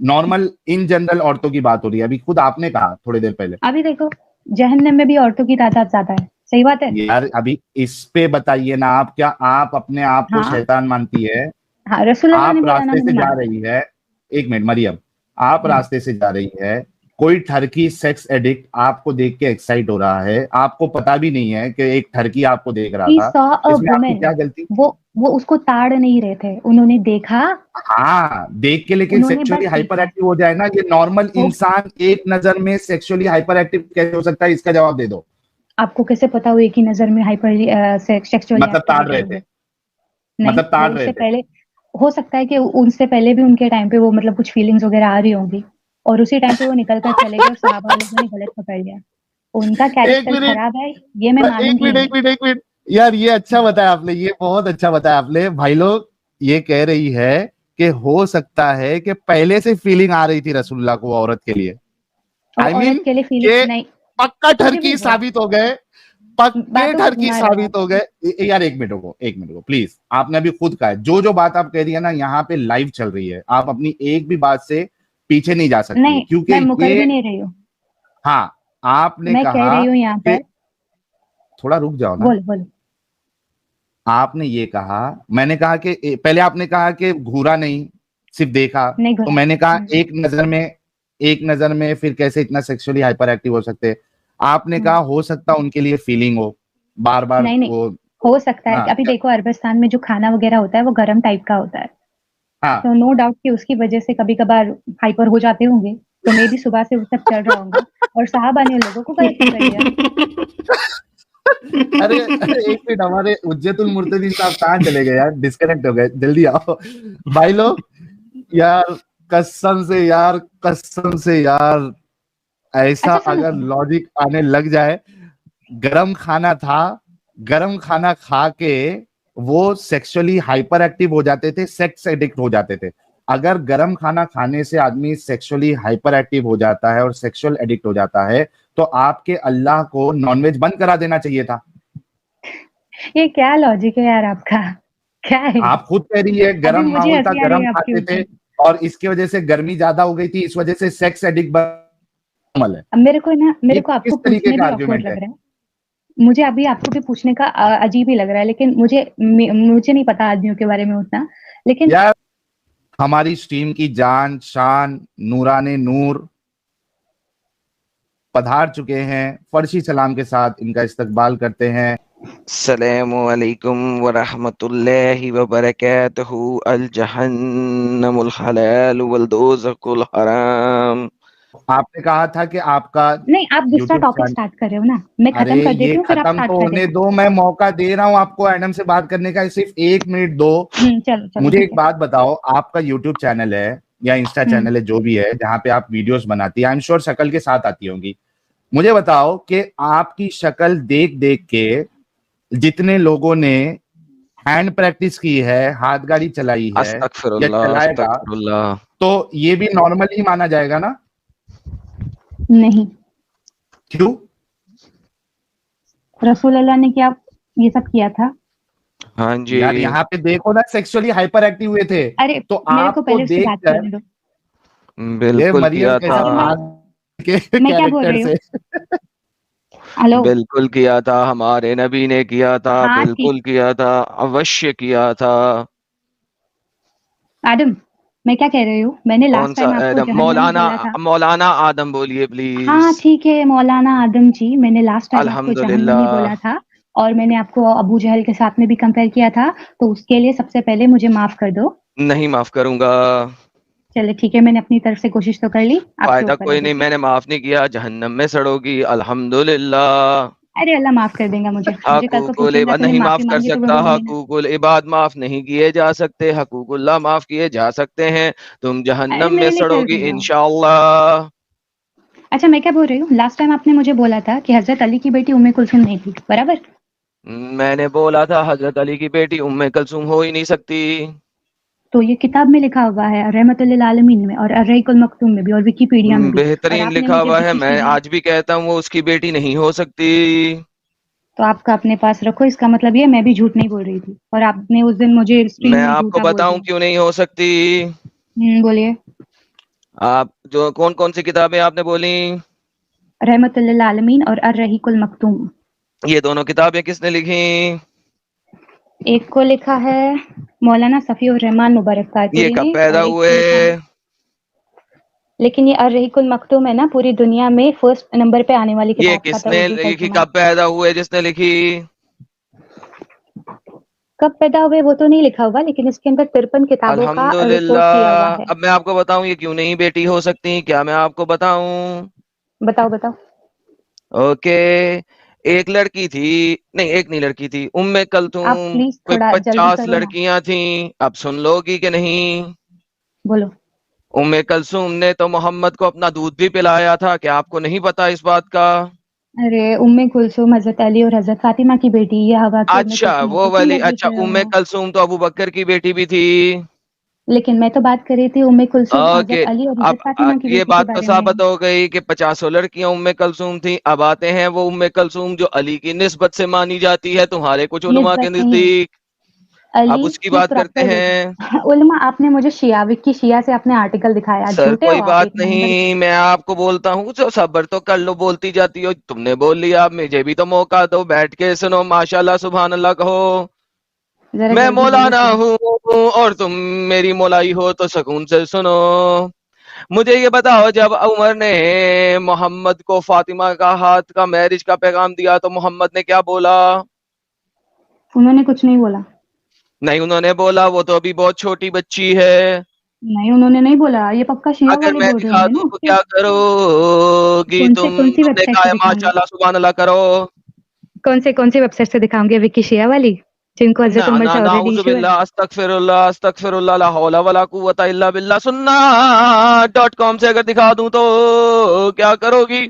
नॉर्मल इन जनरल औरतों की बात हो रही है, अभी खुद आपने कहा थोड़ी देर पहले। अभी देखो जहन्नम में भी औरतों की तादाद ज्यादा है, सही बात है। यार अभी इस पे बताइए ना आप, क्या आप अपने आप को हाँ। शैतान मानती है? हाँ, रसूलुल्लाह ने आप बोला ना, रास्ते से नहीं जा मानती। रही है, एक मिनट मरियम, आप रास्ते से जा रही है, कोई ठरकी सेक्स एडिक्ट आपको देख के एक्साइट हो रहा है, आपको पता भी नहीं है कि एक ठरकी आपको देख रहा He था, saw a इसमें आपकी woman. क्या गलती? वो उसको ताड़ नहीं रहे थे, उन्होंने देखा। हाँ देख के, लेकिन उन्होंने सेक्सुअली बस हाइपर देखा। एक्टिव हो जाए ना, ये नॉर्मल वो इंसान एक नजर में सेक्सुअली हाइपर एक्टिव कैसे हो सकता है, इसका जवाब दे दो। आपको कैसे पता वो एक ही नजर में हाइपर सेक्सुअली मतलब ताड़ रहे थे, नहीं, मतलब ताड़ वो रहे उससे थे। पहले हो सकता है कि उनसे पहले भी उनके टाइम पे वो मतलब कुछ फीलिंग्स वगैरह आ रही होंगी और उसी टाइम पे वो निकल कर चले गए और सहाबा लोगों ने गलत पकड़ लिया। उनका एक कैरेक्टर मिनट, खराब है, ये मैं एक मानूंगी मिनट, नहीं। एक मिनट, एक मिनट, यार ये अच्छा बताया आपने, ये बहुत अच्छा बताया आपने। भाई लोग ये कह रही है कि हो सकता है कि पहले से फीलिंग आ रही थी रसूलुल्लाह को औरत के लिए, और आई औरत मीन के लिए कि फीलिंग नहीं, पक्का मुझे भी ठरकी बोल साबित हो गए, पक्के बातों को ठरकी घुमा रहे हो आप। साबित हो गए। यार एक मिनट को, एक मिनट को प्लीज, आपने अभी खुद कहा है, जो बात आप कह रही है ना, यहाँ पे लाइव चल रही है, आप अपनी एक भी बात से पीछे नहीं जा सकती है, नहीं, क्योंकि मैं मुकर भी ये, नहीं रही हूँ। हाँ आपने मैं कह कहा रही हूँ यहाँ कि, पर, थोड़ा रुक जाओ ना, बोलो बोलो। आपने ये कहा, मैंने कहा कि पहले आपने कहा कि घूरा नहीं, सिर्फ देखा, नहीं तो घुरा। मैंने कहा एक नजर में फिर कैसे इतना सेक्सुअली हाइपर एक्टिव हो सकते? आपने कहा हो सकता उनके लिए फीलिंग हो, बार बार नहीं नहीं, वो, हो सकता है। हाँ अभी देखो अरबस्तान में जो खाना वगैरह होता है वो गर्म टाइप का होता है, हाँ। तो नो डाउट कि उसकी वजह से कभी कभार हाइपर हो जाते होंगे, तो मे भी सुबह से वो सब चल रहा होगा और साहबा ने उन लोगों को गलत पकड़ लिया। अरे अरे एक मिनट, हमारे उज्जतुल मुर्तदीन साहब कहाँ चले गए यार, डिस्कनेक्ट हो गए, जल्दी आओ भाई लोग। यार कसम से यार, कसम से यार, ऐसा अच्छा सुनो अगर सुनो, लॉजिक आने लग जाए, गरम खाना था, गरम खाना खा के वो सेक्सुअली हाइपर एक्टिव हो जाते थे, सेक्स एडिक्ट हो जाते थे। अगर गरम खाना खाने से आदमी सेक्सुअली हाइपर एक्टिव हो जाता है और सेक्सुअल एडिक्ट हो जाता है, तो आपके अल्लाह को नॉनवेज बंद करा देना चाहिए था। ये क्या लॉजिक है यार आपका, क्या है? आप खुद कह रही है अभी गरम मुझे माहौल था, हंसी आ रही गरम है आपके खाते थे, ऊपर। और इसकी वजह से गर्मी ज्यादा हो गई थी, इस वजह से सेक्स एडिक्ट है। अब मेरे ये को किस आपको तरीके पूछने का भी ऑकवर्ड आर्ग्यूमेंट लग है? रहा है, मुझे अभी आपको भी पूछने का अजीब ही लग रहा है, लेकिन मुझे नहीं पता आदमियों के बारे में उतना, लेकिन यार हमारी स्ट्रीम की जान शान नूराने नूर पधार चुके हैं, फर्शी सलाम के साथ इनका इस्तकबाल करते हैं। अस्सलामु अलैकुम व रहमतुल्लाहि व बरकातहू। अल जहन्नमुल हलाल वल दोज़कुल हराम। आपने कहा था कि आपका नहीं, आप दूसरा यूट्यूब टॉपिक चैनल, स्टार्ट कर रहे हो ना, मैं अरे खत्म कर ये देती हूँ फिर आप खत्म स्टार्ट तो कर होने देना। दो, मैं मौका दे रहा हूं आपको एडम से बात करने का, सिर्फ 1 मिनट दो। चलो चलो मुझे ठीक एक है। बात बताओ, आपका यूट्यूब चैनल है या इंस्टा चैनल है, जो भी है, जहां पे आप वीडियोस बनाती है, आई एम श्योर शक्ल के साथ आती होंगी, मुझे बताओ कि आपकी शक्ल देख देख के जितने लोगों ने हैंड प्रैक्टिस की है, हाथ गाड़ी चलाई है या अस्तगफिरुल्लाह चलाएगा, अस्तगफिरुल्लाह। तो ये भी नॉर्मल ही माना जाएगा ना? नहीं, क्यों? रसूल अल्लाह ने क्या ये सब किया था? हाँ जी, यार यहाँ पे देखो ना, सेक्सुअली हाइपर एक्टिव हुए थे, अरे तो मेरे को आपको पहले उससे बात देखकर करने दो। ये बिल्कुल मरियम किया था, कैसे आदम भाग के मैं क्या बोल कैरेक्टर रही हूँ? से। हेलो। बिल्कुल किया था, हमारे नबी ने किया था, हाँ ठीक, बिल्कुल किया था, अवश्य किया था। आदम मैं क्या कह रही हूँ, मैंने कौन लास्ट सा टाइम आपको एडम? जहन्नमी मौलाना, बोला था। मौलाना आदम बोलिए प्लीज। हाँ ठीक है मौलाना आदम जी, मैंने लास्ट टाइम आपको जहन्नमी अल्हम्दुलिल्लाह। बोला था और मैंने आपको अबू जहल के साथ में भी कंपेयर किया था, तो उसके लिए सबसे पहले मुझे माफ कर दो। नहीं माफ करूंगा, चलो ठीक है, मैंने अपनी तरफ से कोशिश तो कर ली, आपके फायदा ऊपर कोई अब नहीं, ओके। मैंने माफ नहीं किया, जहन्नम में सड़ोगी। अल्हम्दुलिल्लाह। अरे अल्लाह माफ कर देगा मुझे कल को हकूकुल पूछेगा इबाद तो मैं नहीं माफ माफी कर मांगी तो मैं सकता, बोलूंगी ना। हकूकुल इबाद माफ नहीं किए जा सकते, हकूकुल्लाह माफ किए जा सकते हैं। तुम अरे जहन्नम में मैंने कर सड़ोगी दिया। इंशाअल्लाह। अच्छा मैं क्या बोल रही हूँ, लास्ट टाइम आपने मुझे बोला था कि हजरत अली की बेटी उम्मे कुलसुम नहीं थी, बराबर? मैंने बोला था हजरत अली की बेटी उम्मे कुलसूम हो ही नहीं सकती। तो ये किताब में लिखा हुआ है, रहमतुल्लिल आलमीन में और अर्रईकुल मक्तूम में भी और विकिपीडिया में भी, और बेहतरीन आपने लिखा मुझे हुआ है, ब्रिटिश मैं में भी। आज भी कहता हूँ वो उसकी बेटी नहीं हो सकती। तो आपका अपने पास रखो, इसका मतलब ये मैं भी झूठ नहीं बोल रही थी और आपने उस दिन मुझे स्ट्रीम मैं में आपको झूठा बोल बताऊं दिया। क्यों नहीं हो सकती? बोलिए। आप जो कौन कौन सी किताबें आपने बोली? रहमतुल लिल आलमीन और अर्रहीकुल मखतूम। ये दोनों किताबें किसने लिखी? एक को लिखा है मौलाना सफीउर रहमान मुबारक ये कारपुरी कब ने पैदा और एक हुए? को लिखा है, लेकिन ये अर्रहीकुल मखतूम है ना, पूरी दुनिया में फर्स्ट नंबर पे आने वाली ये किताब का किसने तवज्जो लिखी? तर्जुमा। कब पैदा हुए जिसने लिखी? कब पैदा हुए वो तो नहीं लिखा हुआ, लेकिन इसके अंदर 53 किताबों का रिपोर्ट किया हुआ अल्हम्दुलिल्लाह। है। अब मैं आपको बताऊं ये क्यों नहीं बेटी हो सकती? क्या मैं आपको बताऊं? बताओ बताओ। ओके। एक लड़की थी, नहीं एक नहीं लड़की थी, उम्मे आप कल्थूम प्लीज पे थोड़ा जल्दी 50 करो ना। लड़कियां थी। अब सुन लोगी कि नहीं? बोलो। उम्मे कल्सूम ने तो मोहम्मद को अपना दूध भी पिलाया था। क्या आपको नहीं पता इस बात का? अरे उम्मे कुलसुम हजरत अली और हजरत फातिमा की बेटी, ये हवा की उम्मे अच्छा कुलसुम है वो तो क्यों वाली, लड़की अच्छा कर रहे उम्मे हो? कल्सूम तो अबू बकर की बेटी भी थी। लेकिन मैं तो बात कर रही थी उम्मे कुलसुम ओके। हजरत अली और अब हजरत फातिमा की ये बेटी के बात तो बारे में। साबित हो गई कि 50 लड़कियां उम्मे कल्सूम थी। अब आते हैं वो उम्मे कल्सूम जो अली की निस्बत से मानी जाती है तुम्हारे कुछ उलमा के निस्बत नहीं, नजदीक। अब अली उसकी की बात करते प्रॉपर हैं। बेटी। उलमा, आपने मुझे शिया विक्की शिया से अपने आर्टिकल दिखाया, सर झूठे हो कोई आप, बात एक नंबर के। नहीं, मैं आपको बोलता हूँ जो सब्र तो कर लो, बोलती जाती हो। तुमने बोल लिया, मुझे भी तो मौका दो, बैठ के सुनो, माशाल्लाह सुभान अल्लाह कहो। जरा मैं जल्दी बोलो मौलाना फिर। हूँ और तुम मेरी मौलाई हो, तो सुकून से सुनो। मुझे ये बताओ, जब उमर ने मोहम्मद को फातिमा का हाथ का मैरिज का पैगाम दिया तो मोहम्मद ने क्या बोला? उन्होंने कुछ नहीं बोला। नहीं उन्होंने बोला, वो तो अभी बहुत छोटी बच्ची है। नहीं उन्होंने नहीं बोला, ये पक्का शिया अगर वाले मैं बोल रहे दिखा होंगे ना दूं तो उसके। क्या करोगी तुम? कौन सी तुमने वेबसाइट कहा से है दिखाऊंगी? माशाल्लाह सुभान अल्लाह करो। कौन से वेबसाइट से दिखाऊंगी? विक्की शिया वाली, जिनको ना हजरत उमर ना से ऑलरेडी इशू है। नाउजुबिल्लाह अस्तगफिरुल्लाह अस्तगफिरुल्लाह ला हौला वला कुव्वता इल्ला बिल्लाह। सुन्ना .com से अगर दिखा दूं तो क्या करोगी?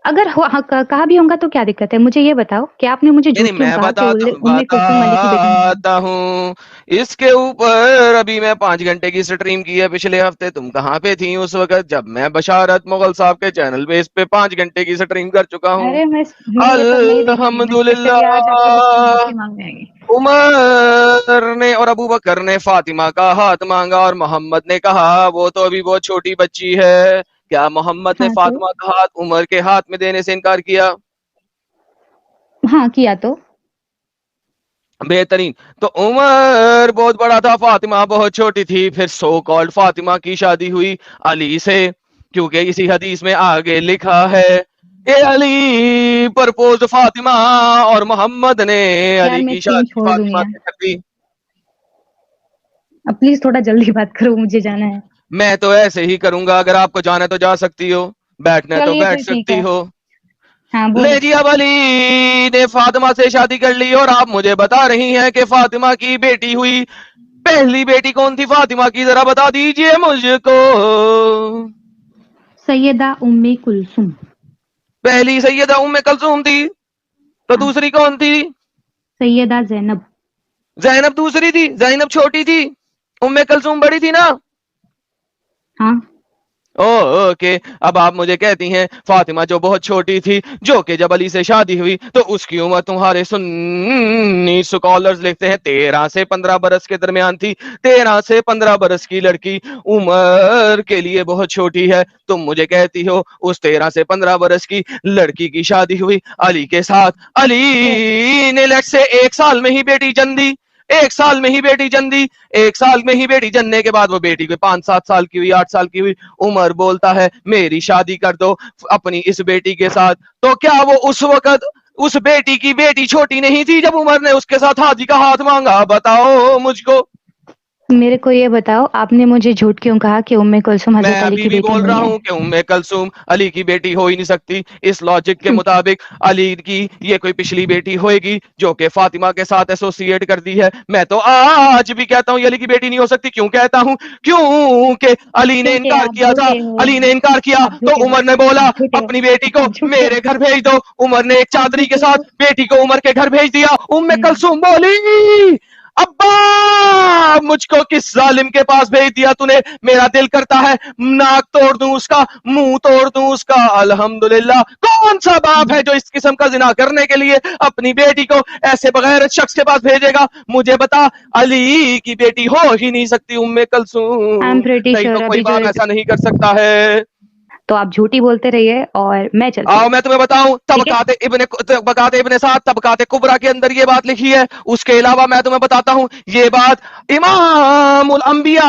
अगर हाँ, कहा भी होगा तो क्या दिक्कत है? मुझे ये बताओ कि आपने मुझे नहीं झूठ नहीं, क्यों मैं कहा कि उम्मे कुलसुम अली की बेटी नहीं है? बताता हूँ। इसके ऊपर अभी मैं 5 घंटे की स्ट्रीम की है पिछले हफ्ते। तुम कहाँ पे थी उस वक्त जब मैं बशारत मुगल साहब के चैनल पे इस पे 5 घंटे की स्ट्रीम कर चुका हूँ? अरे मैं ये सब नहीं देख रही, मैं स्पेशली आज आपसे कुछ अल्हम्दुलिल्लाह। माफी मांगने आई। उमर ने और अबू बकर ने फातिमा का हाथ मांगा और मोहम्मद ने कहा वो तो अभी बहुत छोटी बच्ची है। क्या मोहम्मद ने हाँ तो? फातिमा का हाथ उमर के हाथ में देने से इनकार किया? हाँ किया तो। बेहतरीन। तो उमर बहुत बड़ा था, फातिमा बहुत छोटी थी। फिर सो कॉल्ड फातिमा की शादी हुई अली से, क्योंकि इसी हदीस में आगे लिखा है ए अली प्रपोज फातिमा, और मोहम्मद ने यार अली मैं की स्ट्रीम शादी छोड़ दूं फातिमा यार, से कर दी। अब प्लीज थोड़ा जल्दी बात करो, मुझे जाना है। मैं तो ऐसे ही करूंगा, अगर आपको जाना है तो जा सकती हो, बैठना है तो चलिए बैठ फिर ठीक सकती है। हो। हाँ ले बोलो। जी, अब अली ने फातिमा से शादी कर ली और आप मुझे बता रही हैं कि फातिमा की बेटी हुई। पहली बेटी कौन थी फातिमा की, जरा बता दीजिए मुझको। सैयदा उम्मे कुलसुम। पहली सैयदा उम्मे कल्सूम थी, तो हाँ, दूसरी कौन थी? सैयदा जैनब। जैनब दूसरी थी, जैनब छोटी थी, उम्मे कल्सूम बड़ी थी ना? हाँ। ओके। अब आप मुझे कहती हैं फातिमा जो बहुत छोटी थी, जो कि जब अली से शादी हुई तो उसकी उम्र तुम्हारे सुन्नी स्कॉलर्स लिखते हैं 13 से 15 बरस के दरमियान थी। 13 से 15 बरस की लड़की उम्र के लिए बहुत छोटी है। तुम मुझे कहती हो उस 13 से 15 बरस की लड़की की शादी हुई अली के साथ। अली ने लेट से 1 साल में ही बेटी जन दी। 1 साल में ही बेटी जन दी। 1 साल में ही बेटी जनने के बाद वो बेटी को 5-7 साल की हुई, 8 साल की हुई। उमर बोलता है मेरी शादी कर दो अपनी इस बेटी के साथ। तो क्या वो उस वक्त उस बेटी की बेटी छोटी नहीं थी जब उमर ने उसके साथ हाजी का हाथ मांगा? बताओ मुझको। मेरे को ये बताओ, आपने मुझे झूठ क्यों कहा कि उम्मे कुलसुम मैं हजरत अली अभी की भी बेटी बोल रहा नहीं है? हूं कि उम्मे कल्सूम अली की बेटी हो ही नहीं सकती। इस लॉजिक के मुताबिक अली की ये कोई पिछली बेटी होएगी जो कि फातिमा के साथ एसोसिएट कर दी है। मैं तो आज भी कहता हूं ये अली की बेटी नहीं हो सकती। क्यों कहता हूं? क्योंकि अली ने क्योंकि इनकार आप किया था। झूठे हो। अली ने इनकार किया आप तो झूठे हो। उमर ने बोला आप झूठे हो। अपनी बेटी को आप झूठे हो। मेरे घर भेज दो। उमर ने एक आप चादरी के झूठे साथ हो। बेटी को उमर के घर भेज दिया। उम्मे कल्सूम बोली अब्बा मुझको किस जालिम के पास भेज दिया तूने, मेरा दिल करता है नाक तोड़ दूं उसका, मुंह तोड़ दूं उसका। अल्हम्दुलिल्लाह, कौन सा बाप है जो इस किस्म का जिना करने के लिए अपनी बेटी को ऐसे बगैर शख्स के पास भेजेगा? मुझे बता, अली की बेटी हो ही नहीं सकती उम्मे कलसूम, नहीं तो कोई बाप ऐसा नहीं कर सकता है। तो आप झूठी बोलते रहिए और मैं चलती आओ हूँ। मैं तुम्हें बताऊं, तबकाते इब्ने साद तबकाते कुबरा के अंदर ये बात लिखी है। उसके अलावा मैं तुम्हें बताता हूं, ये बात इमामुल अंबिया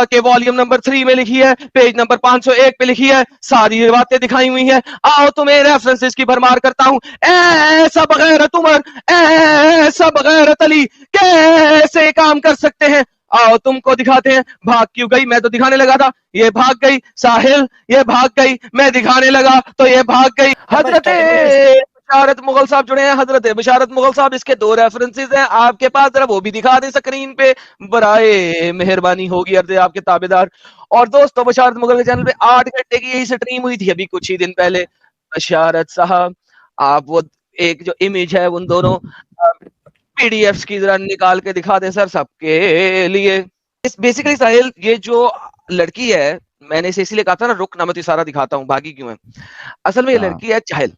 के वॉल्यूम नंबर 3 में लिखी है, पेज नंबर 501 पे लिखी है, सारी ये बातें दिखाई हुई है। आओ तुम्हें रेफरेंसेस की भरमार करता हूं। ऐसा बगैरत उमर, ऐसा बगैरत अली कैसे काम कर सकते हैं? आओ तुमको दिखाते हैं। भाग क्यों गई? मैं तो दिखाने लगा था, ये भाग गई। साहिल ये भाग गई, मैं दिखाने लगा तो ये भाग गई। हजरत बशारत मुगल साहब जुड़े हैं, हजरत बशारत मुगल साहब, इसके 2 रेफरेंसेस हैं आपके पास, जरा वो भी दिखा दें स्क्रीन पे, बराए मेहरबानी होगी अर्ज़ आपके ताबेदार। और दोस्तों, बशारत मुगल के चैनल पे 8 घंटे की यही स्ट्रीम हुई थी अभी कुछ ही दिन पहले। बशारत साहब, आप वो एक जो इमेज है उन दोनों पीडीएफ्स की जरा निकाल के दिखा दें सर सबके लिए। इस बेसिकली साहिल, ये जो लड़की है, मैंने इसे इसलिए कहा था ना रुक ना मैं तो सारा दिखाता हूँ, भागी क्यों है। असल में ये लड़की है जाहिल,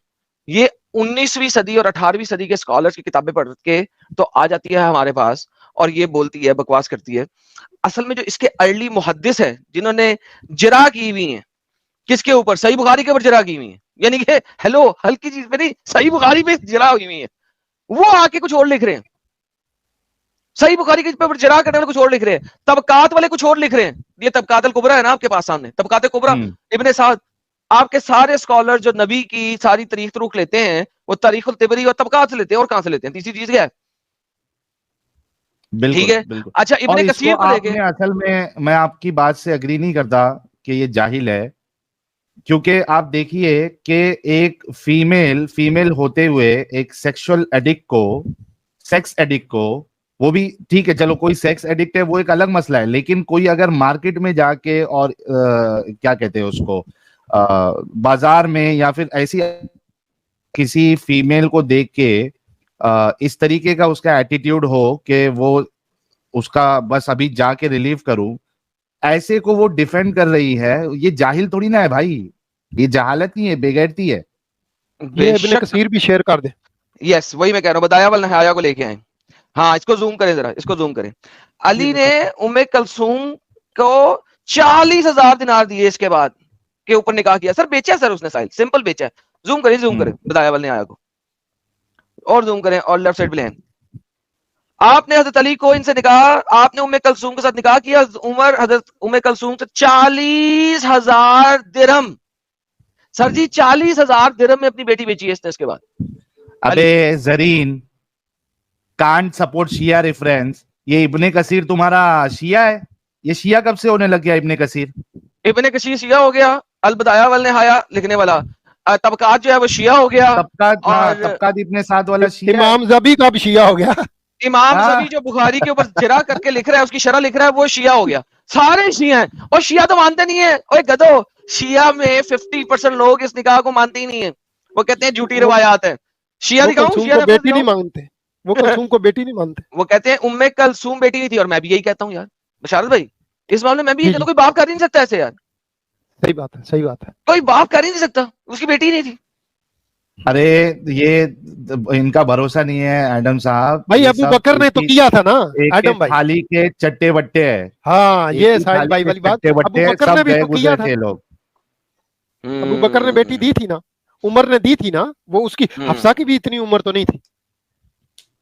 ये 19वीं सदी और 18वीं सदी के स्कॉलर्स की किताबें पढ़ के तो आ जाती है हमारे पास और ये बोलती है, बकवास करती है। असल में जो इसके अर्ली मुहद्दिस है जिन्होंने जरा की हुई है, किसके ऊपर? सही बुखारी के ऊपर जरा की हुई है, यानी कि हेलो हल्की चीज पे नहीं, सही बुखारी पे जरा हुई हुई है, वो आके कुछ और लिख रहे हैं। सही बुखारी के पेपर जरा करने वाले कुछ और लिख रहे हैं, तबकात वाले कुछ और लिख रहे हैं। ये तबकात अल कुबरा है ना आपके पास सामने, तबकात कुबरा इब्ने साद। आपके सारे स्कॉलर जो नबी की सारी तारीख तुरुख लेते हैं वो तारीख उल तिबरी और तबकात से लेते हैं, और कहां से लेते हैं? तीसरी चीज क्या है? ठीक है, अच्छा इब्ने कसीर को लेके असल में मैं आपकी बात से अग्री नहीं करता कि ये जाहिल है, क्योंकि आप देखिए कि एक फीमेल होते हुए एक सेक्सुअल एडिक्ट को, सेक्स एडिक्ट को, वो भी ठीक है, चलो कोई सेक्स एडिक्ट है वो एक अलग मसला है, लेकिन कोई अगर मार्केट में जाके और क्या कहते हैं उसको, बाजार में या फिर ऐसी किसी फीमेल को देख के इस तरीके का उसका एटीट्यूड हो कि वो उसका बस अभी जाके रिलीव करूं, ऐसे को वो डिफेंड कर रही है, ये जाहिल थोड़ी ना है भाई, ये जहालत नहीं है, बेगैरती है। ये इब्ने कसीर भी शेयर कर दे। यस, वही मैं कह रहा हूँ, बताया वल नहाया को लेके आए। हाँ, इसको जूम करें जरा, इसको जूम करें। अली ने उम्मे कलसूम को 40,000 दिनार दिए इसके बाद के ऊपर निकाह किया। सर बेचा है सर उसने, साहिल सिंपल बेचा है। जूम करें बताया वाले आया को, और जूम करें और लेफ्ट साइड पे लें। आपने हजरत अली को इनसे निकाह, आपने उम्मे कलसूम के साथ निकाह किया। उमर हजरत उम्मे कलसूम से 40,000 दिरहम, सर जी 40,000 दिरहम में अपनी बेटी बेची है इसने इसके बाद। अबे जरीन, कांट सपोर्ट शिया रेफरेंस, ये इब्ने कसीर तुम्हारा शिया है? ये शिया कब से होने लग गया इब्ने कसीर? इब्ने कसीर शिया हो गया, अल बदाया वल निहाया लिखने वाला। तबकात जो है वो शिया हो गया, तबकात इब्ने साद वाला शिया। इमाम ज़बी का भी शिया हो गया। इमाम ज़बी जो बुखारी के ऊपर जरा करके लिख रहा है, उसकी शरह लिख रहा है, वो शिया हो गया। सारे शिया हैं, और शिया तो मानते नहीं है। ओए गधो, शिया में 50% लोग इस निकाह को मानते ही नहीं है, वो कहते हैं झूठी रवायात है। शिया दिखाऊं? शिया को बेटी नहीं मानते, वो कलसूम को बेटी नहीं मानते, वो कहते हैं उम्मे कलसूम बेटी थी। और मैं भी यही कहता हूँ यार बशारत भाई, इस मामले में मैं भी यही कहता हूं, कोई बाप कर ही नहीं सकता ऐसे यार। सही बात है, सही बात है, कोई बाप कर ही नहीं सकता, उसकी बेटी नहीं थी। अरे ये इनका भरोसा नहीं है एडम साहब भाई। अबू बकर ने तो किया था ना एडम भाई, थाली के चट्टे बट्टे है। हाँ, ये साहिल भाई वाली बात, अबू बकर ने भी तो किया था लोग। अबू बकर ने बेटी दी थी ना, उमर ने दी थी ना, वो उसकी हफ्सा की भी इतनी उम्र तो नहीं थी।